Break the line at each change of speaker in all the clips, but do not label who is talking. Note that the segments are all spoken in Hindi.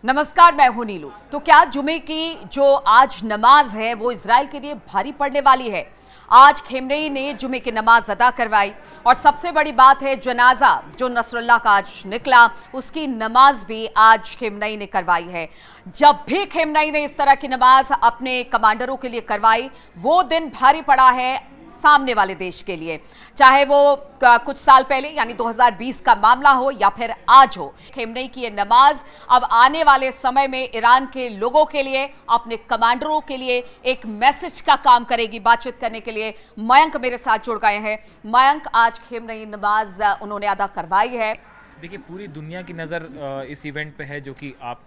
नमस्कार, मैं हूं नीलू। तो क्या जुमे की जो आज नमाज है वो इजराइल के लिए भारी पड़ने वाली है? आज खेमनेई ने जुमे की नमाज अदा करवाई और सबसे बड़ी बात है जनाजा जो नसरुल्लाह का आज निकला उसकी नमाज भी आज खेमनेई ने करवाई है। जब भी खेमनेई ने इस तरह की नमाज अपने कमांडरों के लिए करवाई वो दिन भारी पड़ा है सामने वाले देश के लिए, चाहे वो कुछ साल पहले यानी 2020 का मामला हो या फिर आज हो। खेमनेई की ये नमाज अब आने वाले समय में ईरान के लोगों के लिए, अपने कमांडरों के लिए एक मैसेज का काम करेगी। बातचीत करने के लिए मयंक मेरे साथ जुड़ गए हैं। मयंक, आज खेमनेई नमाज उन्होंने अदा करवाई है।
देखिए, पूरी दुनिया की नज़र इस इवेंट पे है जो कि आप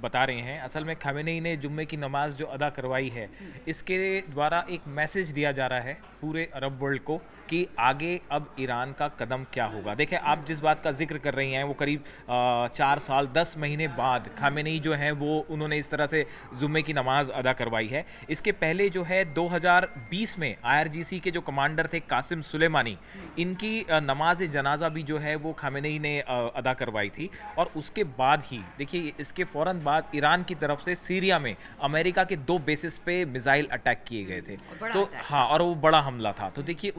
बता रहे हैं। असल में खामेनेई ने जुम्मे की नमाज जो अदा करवाई है, इसके द्वारा एक मैसेज दिया जा रहा है पूरे अरब वर्ल्ड को कि आगे अब ईरान का कदम क्या होगा। देखिए, आप जिस बात का जिक्र कर रही हैं वो करीब 4 साल 10 महीने बाद खामेनेई जो है वो उन्होंने इस तरह से जुम्मे की नमाज अदा करवाई है। इसके पहले जो है 2020 में IRGC के जो कमांडर थे कासिम सुलेमानी, इनकी नमाज जनाजा भी जो है वो खामेनेई ने अदा करवाई थी। और उसके बाद ही देखिए, इसके फ़ौरन बाद ईरान की तरफ से सीरिया में अमेरिका के 2 बेसिस पे मिसाइल अटैक किए गए थे। तो हाँ, और वो बड़ा हमला था। तो देखिए,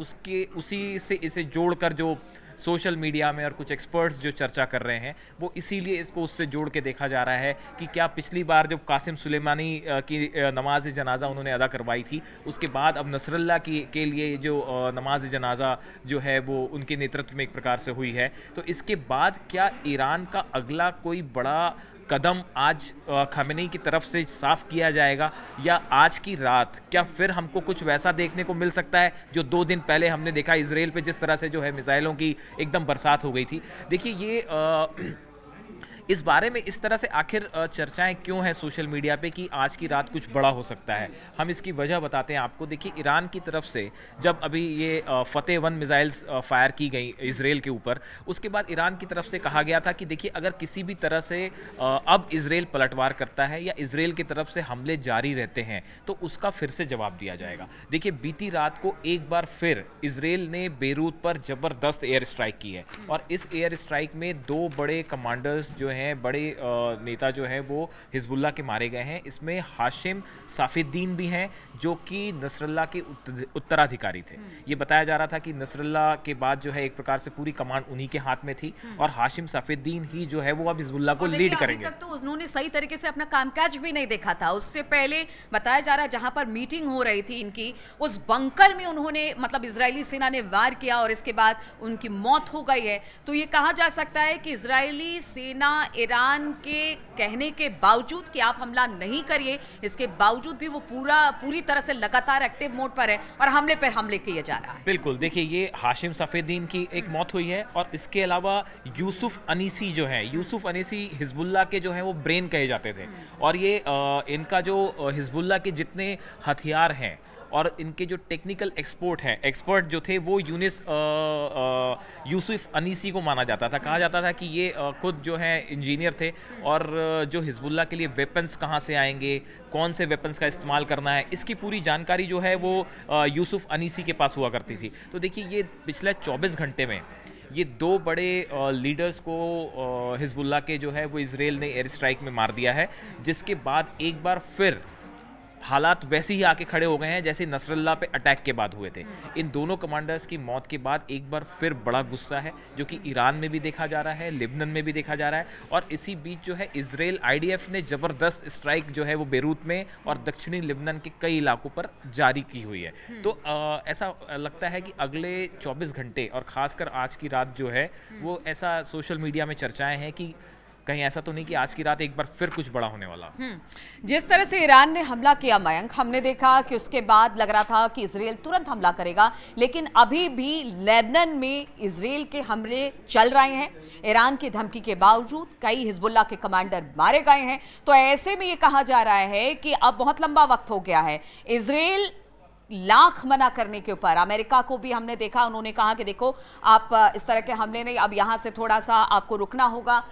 उसी से इसे जोड़कर जो सोशल मीडिया में और कुछ एक्सपर्ट्स जो चर्चा कर रहे हैं वो इसीलिए इसको उससे जोड़ के देखा जा रहा है कि क्या पिछली बार जब कासिम सुलेमानी की नमाज जनाजा उन्होंने अदा करवाई थी, उसके बाद अब नसरुल्लाह के लिए जो नमाज जनाजा जो है वो उनके नेतृत्व में एक प्रकार से हुई है। तो इसके बाद क्या ईरान का अगला कोई बड़ा कदम आज खामेनेई की तरफ से साफ किया जाएगा, या आज की रात क्या फिर हमको कुछ वैसा देखने को मिल सकता है जो 2 दिन पहले हमने देखा इजराइल पे, जिस तरह से जो है मिसाइलों की एकदम बरसात हो गई थी। देखिए, ये इस बारे में इस तरह से आखिर चर्चाएं क्यों हैं सोशल मीडिया पे कि आज की रात कुछ बड़ा हो सकता है। हम इसकी वजह बताते हैं आपको। देखिए, ईरान की तरफ से जब अभी ये फतेह 1 मिसाइल्स फायर की गई इजराइल के ऊपर, उसके बाद ईरान की तरफ से कहा गया था कि देखिए, अगर किसी भी तरह से अब इजराइल पलटवार करता है या इजराइल की तरफ से हमले जारी रहते हैं तो उसका फिर से जवाब दिया जाएगा। देखिए, बीती रात को एक बार फिर इजराइल ने बेरूत पर ज़बरदस्त एयर स्ट्राइक की है और इस एयर स्ट्राइक में 2 बड़े कमांडर्स जो हैं, बड़े नेता जो हैं वो हिजबुल्लाह के मारे गए हैं। इसमें हाशिम साफिद्दीन भी हैं जो कि नसरुल्लाह के उत्तराधिकारी थे। ये बताया जा रहा था कि नसरुल्लाह के बाद जो है एक प्रकार से पूरी कमांड उन्हीं के हाथ में थी और हाशिम साफिद्दीन ही जो है वो अब हिजबुल्लाह को लीड करेंगे।
अभी तक तो उन्होंने सही तरीके से अपना कामकाज भी नहीं देखा था। उससे पहले बताया जा रहा है जहां पर मीटिंग हो रही थी इनकी, उस बंकर में उन्होंने मतलब इजरायली सेना ने वार किया और इसके बाद उनकी मौत हो गई है। तो ये कहा जा सकता है कि इजरायली सेना ईरान के कहने के बावजूद कि आप हमला नहीं करिए, इसके बावजूद भी वो पूरी तरह से लगातार एक्टिव मोड पर है और हमले पर हमले किए जा रहा है।
बिल्कुल, देखिए, ये हाशिम सफेदीन की एक मौत हुई है और इसके अलावा यूसुफ अनीसी जो है, यूसुफ अनीसी हिजबुल्लाह के जो है वो ब्रेन कहे जाते थे। और ये इनका जो हिजबुल्लाह के जितने हथियार हैं और इनके जो टेक्निकल एक्सपर्ट जो थे वो यूसुफ अनीसी को माना जाता था। कहा जाता था कि ये खुद जो है इंजीनियर थे और जो हिजबुल्लाह के लिए वेपन्स कहाँ से आएंगे, कौन से वेपन्स का इस्तेमाल करना है, इसकी पूरी जानकारी जो है वो यूसुफ अनीसी के पास हुआ करती थी। तो देखिए, ये पिछले 24 घंटे में ये 2 बड़े लीडर्स को हिजबुल्लाह के जो है वो इजराइल ने एयर स्ट्राइक में मार दिया है, जिसके बाद एक बार फिर हालात वैसे ही आके खड़े हो गए हैं जैसे नसरुल्लाह पे अटैक के बाद हुए थे। इन दोनों कमांडर्स की मौत के बाद एक बार फिर बड़ा गुस्सा है जो कि ईरान में भी देखा जा रहा है, लेबनान में भी देखा जा रहा है। और इसी बीच जो है इजराइल IDF ने ज़बरदस्त स्ट्राइक जो है वो बेरूत में और दक्षिणी लेबनान के कई इलाकों पर जारी की हुई है। तो ऐसा लगता है कि अगले 24 घंटे और ख़ासकर आज की रात जो है वो, ऐसा सोशल मीडिया में चर्चाएँ हैं कि कहीं ऐसा तो नहीं कि आज की रात एक बार फिर कुछ बड़ा होने वाला।
जिस तरह से ईरान ने हमला किया मयंक, हमने देखा कि उसके बाद लग रहा था कि इजराइल तुरंत हमला करेगा, लेकिन अभी भी लेबनान में इजराइल के हमले चल रहे हैं। ईरान की धमकी के बावजूद कई हिजबुल्लाह के कमांडर मारे गए हैं। तो ऐसे में ये कहा जा रहा है कि अब बहुत लंबा वक्त हो गया है। इजराइल लाख मना करने के ऊपर, अमेरिका को भी हमने देखा, उन्होंने कहा कि देखो आप इस तरह के हमले नहीं, अब यहां से थोड़ा सा आपको रुकना होगा।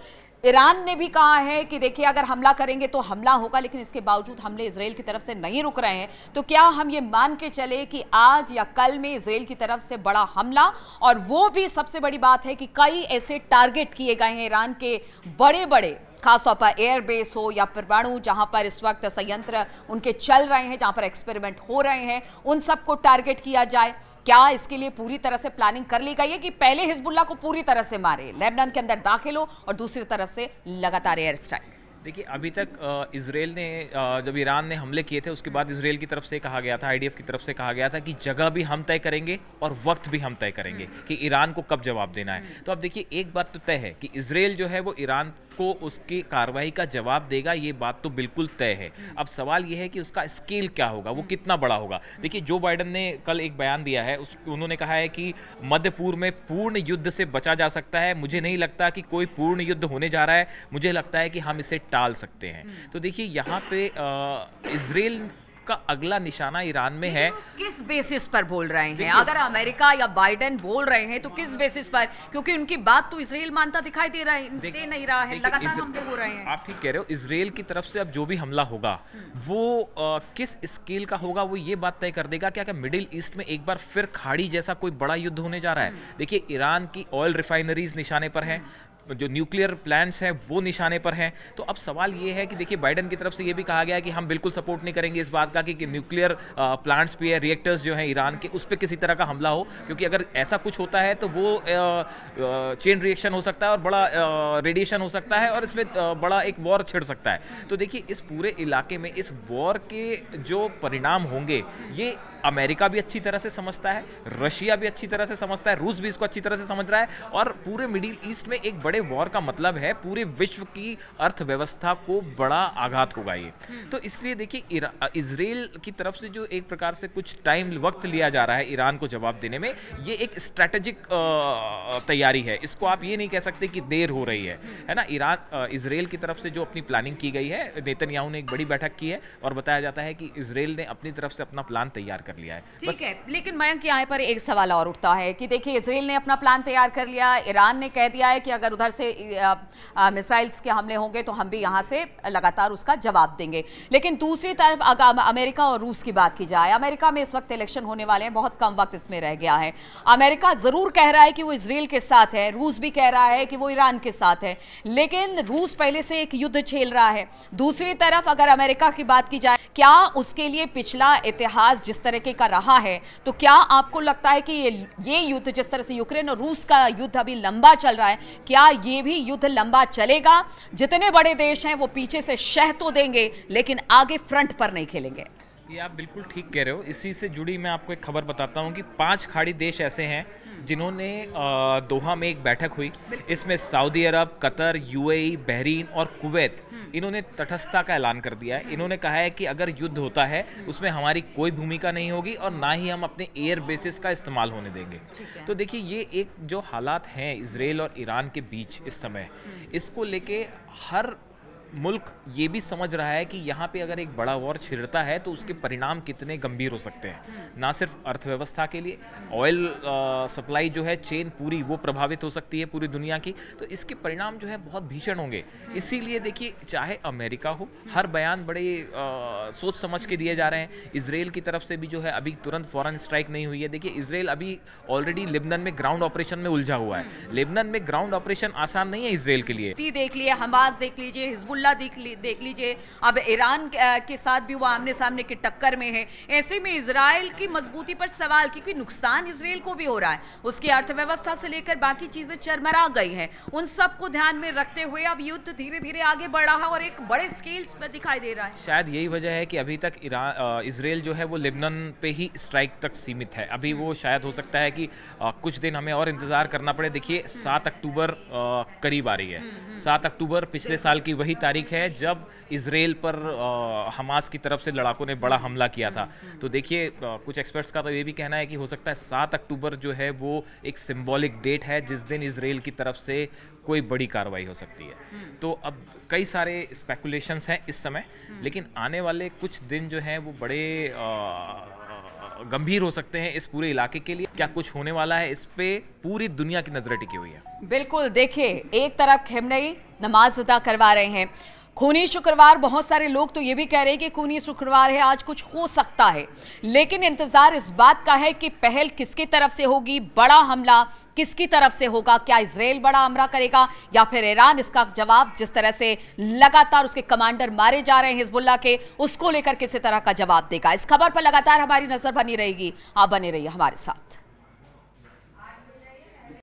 ईरान ने भी कहा है कि देखिए अगर हमला करेंगे तो हमला होगा, लेकिन इसके बावजूद हमले इजराइल की तरफ से नहीं रुक रहे हैं। तो क्या हम ये मान के चले कि आज या कल में इजराइल की तरफ से बड़ा हमला, और वो भी सबसे बड़ी बात है कि कई ऐसे टारगेट किए गए हैं ईरान के बड़े बड़े खासतौर पर एयरबेस हो या परमाणु जहां पर इस वक्त संयंत्र उनके चल रहे हैं, जहां पर एक्सपेरिमेंट हो रहे हैं, उन सबको टारगेट किया जाए। क्या इसके लिए पूरी तरह से प्लानिंग कर ली गई है कि पहले हिजबुल्लाह को पूरी तरह से मारे, लेबनान के अंदर दाखिल हो और दूसरी तरफ से लगातार एयर स्ट्राइक?
देखिए, अभी तक इजराइल ने जब ईरान ने हमले किए थे उसके बाद इजराइल की तरफ से कहा गया था, आईडीएफ की तरफ से कहा गया था कि जगह भी हम तय करेंगे और वक्त भी हम तय करेंगे कि ईरान को कब जवाब देना है। तो अब देखिए, एक बात तो तय है कि इजराइल जो है वो ईरान को उसकी कार्रवाई का जवाब देगा, ये बात तो बिल्कुल तय है। अब सवाल ये है कि उसका स्केल क्या होगा, वो कितना बड़ा होगा। देखिए, जो बाइडन ने कल एक बयान दिया है, उन्होंने कहा है कि मध्य पूर्व में पूर्ण युद्ध से बचा जा सकता है। मुझे नहीं लगता कि कोई पूर्ण युद्ध होने जा रहा है, मुझे लगता है कि हम इसे टाल सकते हैं। तो देखिए, यहाँ पे इजराइल का अगला निशाना ईरान में है।
किस बेसिस पर बोल रहे हैं? अगर अमेरिका या बाइडेन बोल रहे हैं तो किस बेसिस पर? क्योंकि उनकी बात तो इजराइल मानता दिखाई दे नहीं रहा है, लगातार हमले हो रहे हैं।
आप ठीक कह रहे हो, इजराइल की तरफ से अब जो भी हमला होगा वो किस स्केल का होगा, वो ये बात तय कर देगा क्या मिडिल ईस्ट में एक बार फिर खाड़ी जैसा कोई बड़ा युद्ध होने जा रहा है। देखिए, ईरान की ऑयल रिफाइनरीज निशाने पर हैं, जो न्यूक्लियर प्लांट्स हैं वो निशाने पर हैं। तो अब सवाल ये है कि देखिए, बाइडन की तरफ से ये भी कहा गया है कि हम बिल्कुल सपोर्ट नहीं करेंगे इस बात का कि न्यूक्लियर प्लांट्स पे है, रिएक्टर्स जो हैं ईरान के, उस पर किसी तरह का हमला हो, क्योंकि अगर ऐसा कुछ होता है तो वो चेन रिएक्शन हो सकता है और बड़ा रेडिएशन हो सकता है और इसमें बड़ा एक वॉर छिड़ सकता है। तो देखिए, इस पूरे इलाके में इस वॉर के जो परिणाम होंगे ये अमेरिका भी अच्छी तरह से समझता है, रशिया भी अच्छी तरह से समझता है, रूस भी इसको अच्छी तरह से समझ रहा है, और पूरे मिडिल ईस्ट में एक बड़े वॉर का मतलब है पूरे विश्व की अर्थव्यवस्था को बड़ा आघात होगा ये। तो इसलिए देखिए, इजराइल की तरफ से जो एक प्रकार से कुछ टाइम वक्त लिया जा रहा है ईरान को जवाब देने में, ये एक स्ट्रैटेजिक तैयारी है। इसको आप ये नहीं कह सकते कि देर हो रही है ना। इजराइल की तरफ से जो अपनी प्लानिंग की गई है, नेतन्याहू ने एक बड़ी बैठक की है और बताया जाता है कि इजराइल ने अपनी तरफ से अपना प्लान तैयार कर लिया है।
ठीक है, लेकिन मयंक, यहाँ पर एक सवाल और उठता है कि देखिए, इजराइल ने अपना प्लान तैयार कर लिया, ईरान ने कह दिया है कि अगर उधर से मिसाइल्स के हमले होंगे तो हम भी यहाँ से लगातार उसका जवाब देंगे। लेकिन दूसरी तरफ अगर अमेरिका और रूस की बात की जाए, अमेरिका में इस वक्त इलेक्शन होने वाले हैं, बहुत कम वक्त इसमें रह गया है। अमेरिका जरूर कह रहा है कि वो इजराइल के साथ है, रूस भी कह रहा है कि वो ईरान के साथ है, लेकिन रूस पहले से एक युद्ध झेल रहा है। दूसरी तरफ अगर अमेरिका की बात की जाए, क्या उसके लिए पिछला इतिहास जिस तरह का रहा है, तो क्या आपको लगता है कि ये युद्ध, जिस तरह से यूक्रेन और रूस का युद्ध अभी लंबा चल रहा है, क्या ये भी युद्ध लंबा चलेगा? जितने बड़े देश हैं वो पीछे से शह तो देंगे लेकिन आगे फ्रंट पर नहीं खेलेंगे।
ये आप बिल्कुल ठीक कह रहे हो। इसी से जुड़ी मैं आपको एक खबर बताता हूँ कि 5 खाड़ी देश ऐसे हैं जिन्होंने दोहा में एक बैठक हुई, इसमें सऊदी अरब, कतर, यूएई, बहरीन और कुवैत, इन्होंने तटस्थता का ऐलान कर दिया है। इन्होंने कहा है कि अगर युद्ध होता है उसमें हमारी कोई भूमिका नहीं होगी और ना ही हम अपने एयर बेसिस का इस्तेमाल होने देंगे। तो देखिए, ये एक जो हालात हैं इजराइल और ईरान के बीच इस समय, इसको लेके हर मुल्क ये भी समझ रहा है कि यहाँ पे अगर एक बड़ा वॉर छिड़ता है तो उसके परिणाम कितने गंभीर हो सकते हैं। ना सिर्फ अर्थव्यवस्था के लिए, ऑयल सप्लाई जो है चेन पूरी वो प्रभावित हो सकती है पूरी दुनिया की, तो इसके परिणाम जो है बहुत भीषण होंगे। इसीलिए देखिए, चाहे अमेरिका हो, हर बयान बड़े सोच समझ के दिए जा रहे हैं। इजराइल की तरफ से भी जो है अभी तुरंत फौरन स्ट्राइक नहीं हुई है। देखिए, इजराइल अभी ऑलरेडी लेबनान में ग्राउंड ऑपरेशन में उलझा हुआ है। लेबनान में ग्राउंड ऑपरेशन आसान नहीं है इजराइल के लिए।
देख लिए, हमास देख लीजिए, हिजबुल्लाह देख लीजिए, अब ईरान के साथ भी वो आमने सामने की टक्कर में है। ऐसे में इजराइल की मजबूती पर सवाल, क्योंकि नुकसान इजराइल को भी हो रहा है, उसकी अर्थव्यवस्था से लेकर बाकी चीजें चरमरा गई हैं। उन सबको ध्यान में रखते हुए अब युद्ध धीरे धीरे आगे बढ़ रहा है और एक बड़े स्केल्स पर दिखाई दे रहा है।
शायद यही वजह है कि अभी तक इजराइल जो है वो लेबनान पे ही स्ट्राइक तक सीमित है। अभी वो शायद हो सकता है कि कुछ दिन हमें और इंतजार करना पड़े। देखिए, 7 अक्टूबर करीब आ रही है। 7 अक्टूबर पिछले साल की वही तारीख है जब इजराइल पर हमास की तरफ से लड़ाकों ने बड़ा हमला किया था। तो देखिए, कुछ एक्सपर्ट्स का तो ये भी कहना है कि हो सकता है 7 अक्टूबर जो है वो एक सिंबॉलिक डेट है जिस दिन इजराइल की तरफ से कोई बड़ी कार्रवाई हो सकती है। तो अब कई सारे स्पेकुलेशंस हैं इस समय, लेकिन आने वाले कुछ दिन जो हैं वो बड़े गंभीर हो सकते हैं इस पूरे इलाके के लिए। क्या कुछ होने वाला है, इस पे पूरी दुनिया की नजरें टिकी हुई है।
बिल्कुल, देखिए, एक तरफ खमेनी नमाज अदा करवा रहे हैं, खूनी शुक्रवार, बहुत सारे लोग तो ये भी कह रहे हैं कि खूनी शुक्रवार है, आज कुछ हो सकता है, लेकिन इंतजार इस बात का है कि पहल किसकी तरफ से होगी, बड़ा हमला किसकी तरफ से होगा, क्या इजराइल बड़ा हमला करेगा या फिर ईरान इसका जवाब, जिस तरह से लगातार उसके कमांडर मारे जा रहे हैं हिजबुल्लाह के, उसको लेकर किसी तरह का जवाब देगा। इस खबर पर लगातार हमारी नजर बनी रहेगी, आप बने रहिए हमारे साथ।